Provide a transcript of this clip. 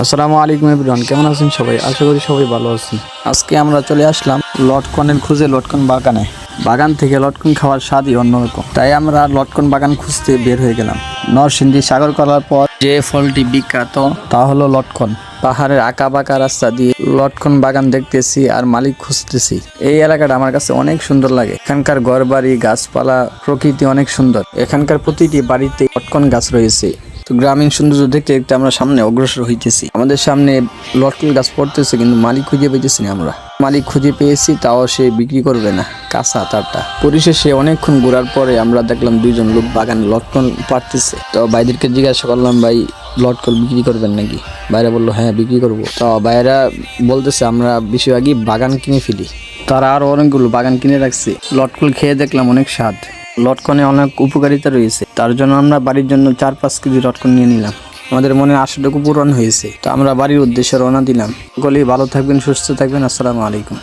আসসালামু আলাইকুম এভরিওয়ান, কেমন আছেন সবাই? আশা করি সবাই ভালো আছেন। আজকে আমরা চলে আসলাম লটকনের খুঁজে লটকন বাগানে। বাগান থেকে লটকন খাওয়ার স্বাদই অন্যরকম, তাই আমরা লটকন বাগান খুঁজতে বের হয়ে গেলাম। নরসিংদী সাগর কলার পর যে ফলটি বিখ্যাত তা হলো লটকন। পাহাড়ের আঁকা বাঁকা রাস্তা দিয়ে লটকন বাগান দেখতেছি আর মালিক খুঁজতেছি। এই এলাকাটা আমার কাছে অনেক সুন্দর লাগে। এখানকার ঘরবাড়ি, গাছপালা, প্রকৃতি অনেক সুন্দর। এখানকার প্রতিটি বাড়িতে লটকন গাছ রয়েছে। তো গ্রামীণ সৌন্দর্য দেখতে দেখতে আমরা সামনে অগ্রসর হইতেছি। আমাদের সামনে লটকন গাছ পড়তেছে, কিন্তু মালিক খুঁজে পেতেছি না। আমরা মালিক খুঁজে পেয়েছি, তাও সে বিক্রি করবে না, কাঁচা তারটা। পরিশেষে অনেকক্ষণ ঘোরার পরে আমরা দেখলাম দুইজন লোক বাগানে লটকন পাড়তেছে। তো ভাইদেরকে জিজ্ঞাসা করলাম, ভাই লটকন বিক্রি করবেন নাকি? ভাইরা বললো হ্যাঁ বিক্রি করবো। তো ভাইরা বলতেছে আমরা বেশিরভাগই বাগান কিনে ফেলি। তারা আরো অনেকগুলো বাগান কিনে রাখছে। লটকন খেয়ে দেখলাম অনেক স্বাদ। লটকনে অনেক উপকারিতা রয়েছে, তার জন্য আমরা বাড়ির জন্য 4-5 কেজি লটকন নিয়ে নিলাম। আমাদের মনে আশাটুকু পূরণ হয়েছে। তো আমরা বাড়ির উদ্দেশ্যে রওনা দিলাম। সকলেই ভালো থাকবেন, সুস্থ থাকবেন। আসসালামু আলাইকুম।